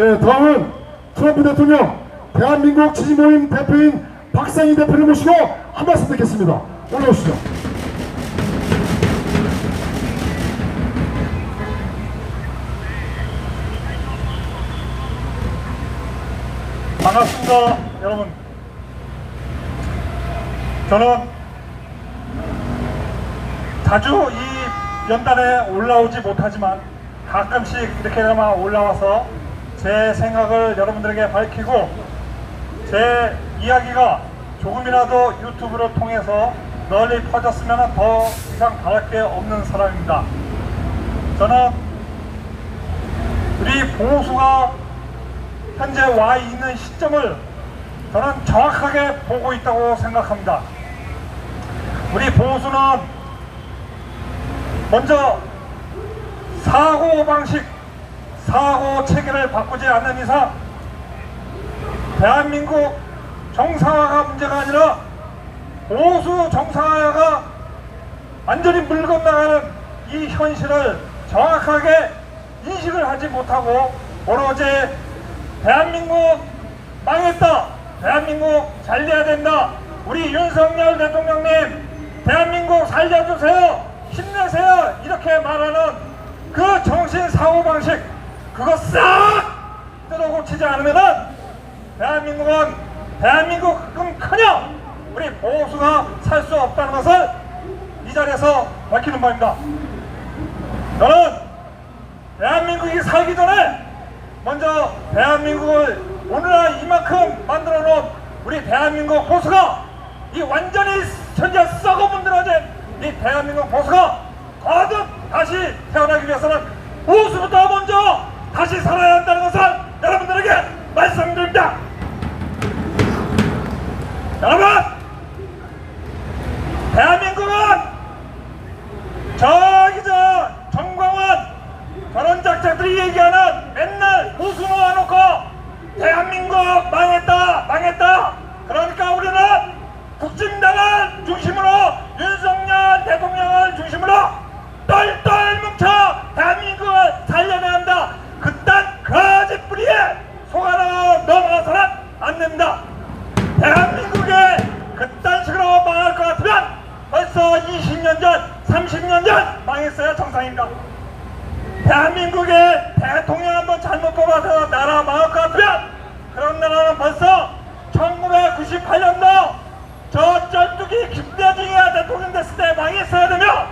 네, 다음은 트럼프 대통령 대한민국 지지모임 대표인 박상희 대표를 모시고 한 말씀 듣겠습니다. 올라오시죠. 반갑습니다, 여러분. 저는 자주 이 연단에 올라오지 못하지만 가끔씩 이렇게나마 올라와서 제 생각을 여러분들에게 밝히고 제 이야기가 조금이라도 유튜브를 통해서 널리 퍼졌으면 더 이상 바랄 게 없는 사람입니다. 저는 우리 보수가 현재 와 있는 시점을 저는 정확하게 보고 있다고 생각합니다. 우리 보수는 먼저 사고방식, 사고 체계를 바꾸지 않는 이상 대한민국 정상화가 문제가 아니라 보수 정상화가 완전히 물 건너가는 이 현실을 정확하게 인식을 하지 못하고 오로지 대한민국 망했다, 대한민국 잘돼야 된다, 우리 윤석열 대통령님 대한민국 살려주세요, 힘내세요, 이렇게 말하는 그 정신 사고방식, 그거 싹 뜯어고치지 않으면은 대한민국은커녕 우리 보수가 살 수 없다는 것을 이 자리에서 밝히는 바입니다. 저는 대한민국이 살기 전에 먼저 대한민국을 오늘날 이만큼 만들어 놓은 우리 대한민국 보수가 이 완전히 현재 썩어 문드러진 이 대한민국 보수가 거듭 다시 태어나기 위해서는 보수부터 먼저 다시 살아야 한다는 것을 여러분들에게 말씀드립니다. 여러분, 대한민국은 저기 저 정광훈 저런 작자들이 얘기하는 맨날 보수 모아놓고 대한민국 망했다 망했다, 그러니까 우리는 국진당을 중심으로 윤석열 대통령을 중심으로 똘똘 뭉쳐 대한민국을 살려내야 한다, 그딴 거짓뿌리에 속아서 넘어가서는 안 됩니다. 대한민국에 그딴 식으로 망할 것 같으면 벌써 20년 전 30년 전 망했어야 정상입니다. 대한민국에 대통령 한번 잘못 뽑아서 나라 망할 것 같으면 그런 나라는 벌써 1998년도 저 쩔뚝이 김대중이가 대통령 됐을 때 망했어야 되며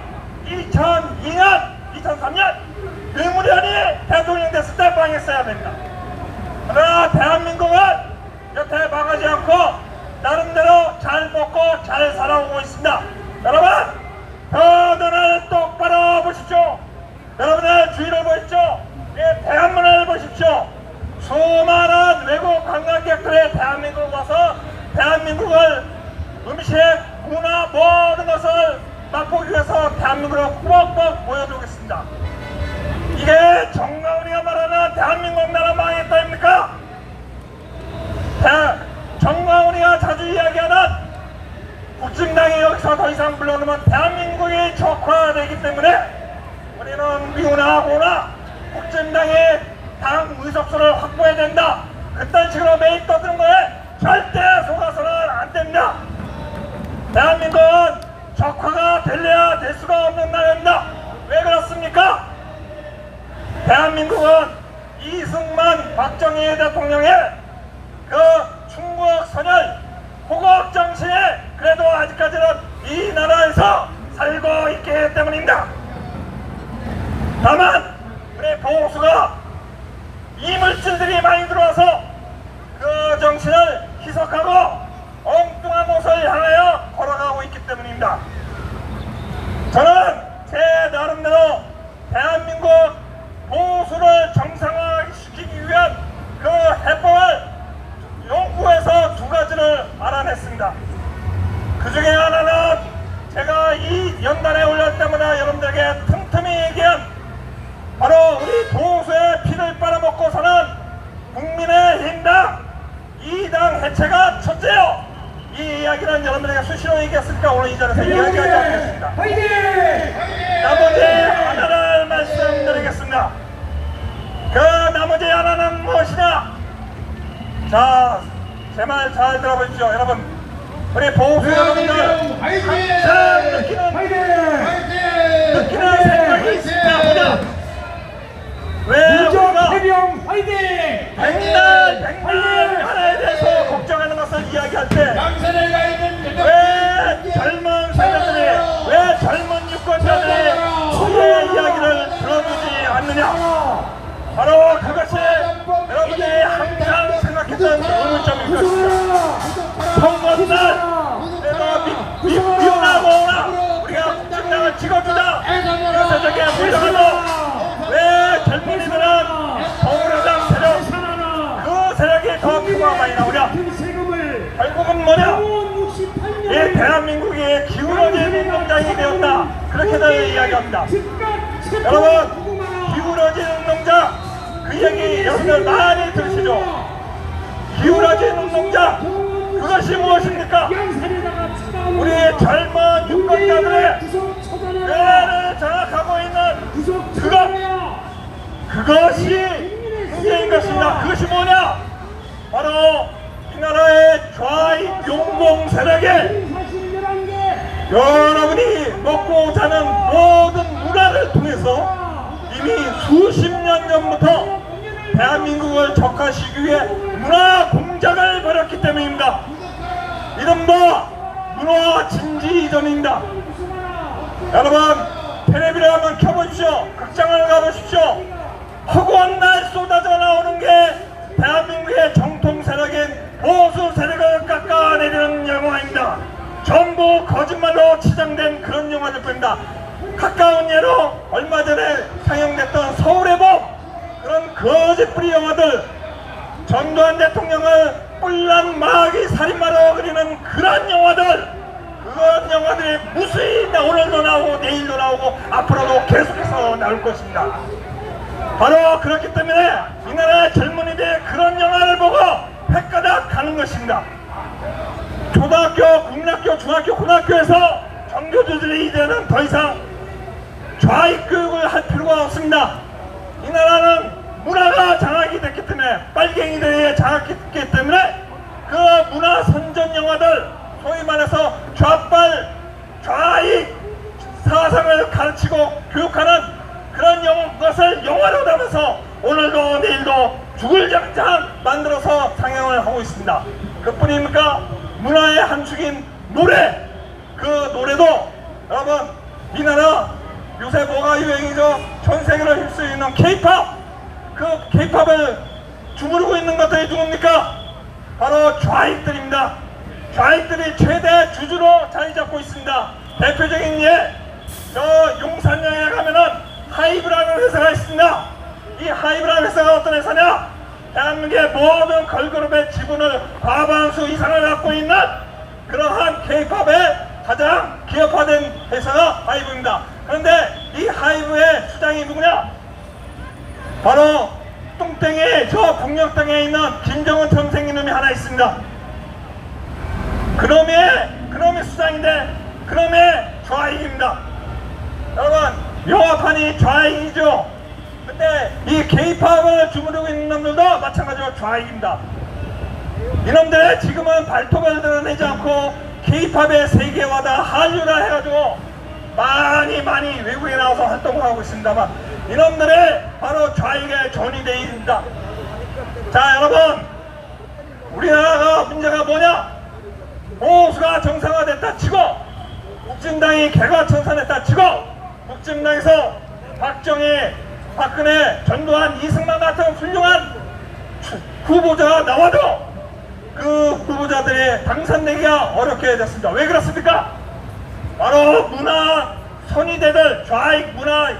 2002년, 2003년 노무현이 대통령 됐을 때 망했어야 됩니다. 그러나 대한민국은 여태 망하지 않고 나름대로 잘 먹고 잘 살아오고 있습니다. 여러분, 눈을 똑바로 보십시오. 여러분의 주위를 보십시오. 대한문을 보십시오. 수많은 외국 관광객들이 대한민국 와서 대한민국을 음식, 문화 모든 것을 맛보기 위해서 대한민국을 꾸벅꾸벅 보여주겠습니다. 이게 정광훈이가 말하는 대한민국 나라 망했다입니까? 정광훈이가 자주 이야기하는 국진당이 여기서 더 이상 물러나면 대한민국이 적화되기 때문에 우리는 미운하거나 국진당의 당 의석수를 확보해야 된다, 그딴 식으로 매일 떠드는 거에 절대 속아서는 안 됩니다. 대한민국은 적화가 될래야 될 수가 없는 나라입니다. 왜 그렇습니까? 대한민국은 이승만 박정희 대통령의 그 충북 선열 호국 정신에 그래도 아직까지는 이 나라에서 살고 있기 때문입니다. 다만 우리 보수가 이물질들이 많이 들어와서 그 정신을 희석하고 엉뚱한 곳을 향하여 걸어가고 있기 때문입니다. 저는 제 나름대로 대한민국 보수를 정상화시키기 위한 그 해법을 연구해서 두 가지를 알아냈습니다. 그 중에 하나는 제가 이 연단에 올렸을 때마다 여러분들에게 틈틈이 얘기한 바로 우리 보수의 피를 빨아먹고 사는 국민의힘당 이 당 해체가 첫째요. 이 이야기는 여러분들에게 수시로 얘기했으니까 오늘 이 자리에서 이야기하지 않겠습니다. 나머지 하나를 말씀드리겠습니다. 그 나머지 하나는 무엇이냐? 자, 제 말 잘 들어보십시오. 여러분, 우리 보수 여러분들 항상 느끼는 생각이 있습니다. 뭐냐? 왜 우리가 해병 화이팅! 백날 하나에 대해서 걱정하는 것을 이야기할 때 왜 젊은 세대들이, 왜 젊은 유권자들이 우리의 이야기를 들어주지 않느냐? 바로 그것이 여러분들이 항상 생각했던 의문점인 것입니다. 선거날 내가 미워나 뭐나 우리가 국정당을 찍어주자 그래서 저게 물러가도 왜 젊은이들은 더불어당 세력 그 세력이 더 크고 많이 나오냐? 결국은 뭐냐? 이 대한민국이 기울어진 운동장이 되었다. 그렇게들 이야기합니다. 여러분, 기울어진 운동장 그 얘기 여러분들 많이 들으시죠? 기울어진 운동장 그것이 무엇입니까? 우리 젊은 유권자들의 뇌를 장악하고 있는 그것이 문제인 것입니다. 그것이 뭐냐? 바로 이 나라의 좌익 용공 세력에 여러분이 먹고 자는 모든 문화를 통해서 이미 수십 년 전부터 대한민국을 적화시키기 위해 문화 공작을 벌였기 때문입니다. 이른바 문화 진지 이전입니다. 여러분, 텔레비를 한번 켜보십시오. 극장을 가보십시오. 허구한 날 쏟아져 나오는 게 대한민국의 정통 세력인 보수 세력을 깎아내리는 영화입니다. 전부 거짓말로 치장된 그런 영화들 뿐입니다. 가까운 예로 얼마 전에 상영됐던 서울의 봄, 그런 거짓부리 영화들, 전두환 대통령을 뿔난 마귀 살인마로 그리는 그런 영화들, 그런 영화들이 무수히 오늘도 나오고 내일도 나오고 앞으로도 계속해서 나올 것입니다. 바로 그렇기 때문에 이 나라의 젊은이들이 그런 영화를 보고 헷가닥 가는 것입니다. 초등학교, 국민학교, 중학교, 고등학교에서 정교조들이 이제는 더 이상 좌익 교육을 할 필요가 없습니다. 이 나라는 문화가 장악이 됐기 때문에, 빨갱이들이 장악했기 때문에 그 문화 선전 영화들, 소위 말해서 좌빨, 좌익 사상을 가르치고 교육하는 그런 것을 영화로 담아서 오늘도 내일도 죽을 장장 만들어서 상영을 하고 있습니다. 그뿐입니까? 문화의 한 축인 노래, 그 노래도 여러분, 이 나라 요새 뭐가 유행이죠? 전 세계를 휩쓸리는 K-POP, 그 K-POP을 주무르고 있는 것들이 누굽니까? 바로 좌익들입니다. 좌익들이 최대 주주로 자리 잡고 있습니다. 대표적인 예, 저 용산역에 가면은 하이브라는 회사가 있습니다. 이 하이브라는 회사가 어떤 회사냐? 대한민국의 모든 걸그룹의 지분을 과반수 이상을 갖고 있는 그러한 K-POP의 가장 기업화된 회사가 하이브입니다. 그런데 이 하이브의 수장이 누구냐? 바로 뚱땡이 저 북녘땅에 있는 김정은 전생긴 놈이 하나 있습니다. 그놈의 수장인데 그놈의 좌익입니다. 여러분, 영화판이 좌익이죠. 근데 이 K-POP을 주무르고 있는 놈들도 마찬가지로 좌익입니다. 이놈들 지금은 발톱을 드러내지 않고 K-POP의 세계화다, 한류라 해가지고 많이 외국에 나와서 활동을 하고 있습니다만, 이놈들이 바로 좌익의 전위대입니다. 자, 여러분, 우리나라가 문제가 뭐냐? 보수가 정상화됐다 치고 국진당이 개과천선했다 치고 국진당에서 박정희, 박근혜, 전두환, 이승만 같은 훌륭한 후보자가 나와도 그 후보자들이 당선되기가 어렵게 됐습니다. 왜 그렇습니까? 바로 문화 선의대들, 좌익 문화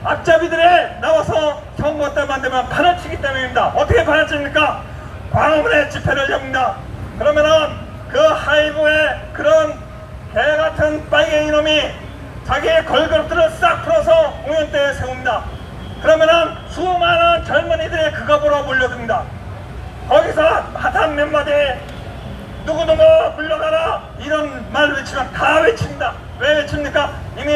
앞잡이들이 나와서 선거 때만 되면 판을 치기 때문입니다. 어떻게 판을 칩니까? 광화문에 집회를 엽니다. 그러면은 그 하이브의 그런 개같은 빨갱이 놈이 자기의 걸그룹들을 싹 풀어서 공연대에 세웁니다. 그러면은 수많은 젊은이들이 그거 보러 몰려듭니다. 거기서 한 몇 마디 누구누구 물러가라 이런 말 외치면 다 외칩니다. 왜 외칩니까? 이미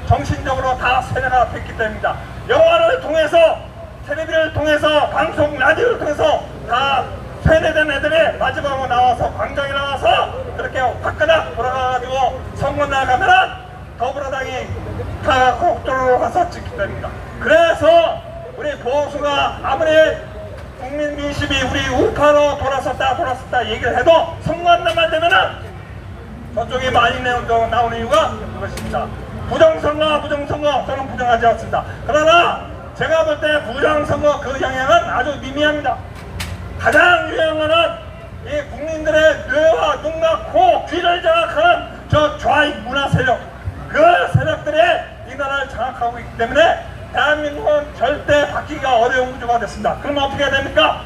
정신적으로 다 세뇌가 됐기 때문입니다. 영화를 통해서 텔레비 TV를 통해서 방송 라디오를 통해서 다 세뇌된 애들이 마지막으로 나와서 광장에 나와서 그렇게 화끈하게 돌아가가지고 선거 나가면은 더불어당이 다 고속도로로 가서 찍게 됩니다. 그래서 우리 보수가 아무리 국민 민심이 우리 우파로 돌아섰다 얘기를 해도 선거한 날만 되면은 저쪽이 많이 나오는 이유가 그것입니다. 부정선거 저는 부정하지 않습니다. 그러나 제가 볼 때 부정선거 그 영향은 아주 미미합니다. 가장 유용한 거는 이 국민들의 뇌와 눈과 코, 귀를 장악하는 저 좌익 문화 세력, 그 세력들이 이 나라를 장악하고 있기 때문에 대한민국은 절대 바뀌기가 어려운 구조가 됐습니다. 그러면 어떻게 해야 됩니까?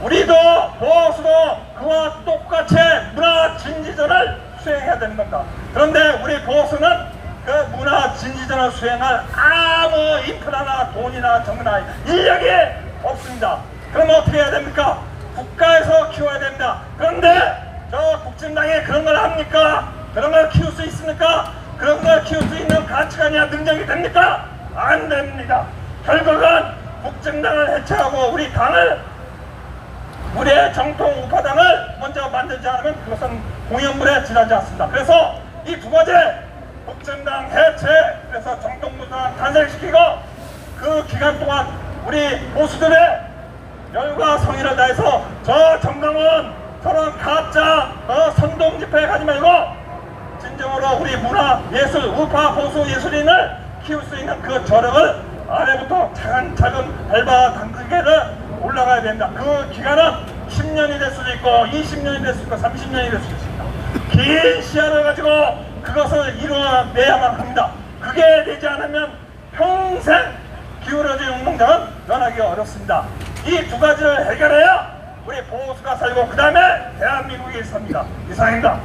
우리도 보수도 그와 똑같이 문화 진지전을 수행해야 되는 겁니다. 그런데 우리 보수는 그 문화 진지전을 수행할 아무 인프라나 돈이나 정이나 인력이 없습니다. 그럼 어떻게 해야 됩니까? 국가에서 키워야 됩니다. 그런데 저 국진당이 그런 걸 합니까? 그런 걸 키울 수 있습니까? 그런 걸 키울 수 있는 가치관이나 능력이 됩니까? 안 됩니다. 결국은 국진당을 해체하고 우리 당을, 우리의 정통 우파당을 먼저 만들지 않으면 그것은 공연물에 지나지 않습니다. 그래서 이 두 가지, 국진당 해체, 그래서 정통우파당 탄생시키고 그 기간 동안 우리 보수들의 열과 성의를 다해서 저 정강원 저런 가짜 선동 집회 가지 말고 진정으로 우리 문화 예술 우파 보수 예술인을 키울 수 있는 그 저력을 아래부터 차근차근 밟아 당기게를 올라가야 됩니다. 그 기간은 10년이 될 수도 있고 20년이 될 수도 있고 30년이 될 수도 있습니다. 긴 시야를 가지고 그것을 이루어내야만 합니다. 그게 되지 않으면 평생 기울어진 운동장은 변하기 어렵습니다. 이 두 가지를 해결해야 우리 보수가 살고 그 다음에 대한민국이 삽니다. 이상입니다.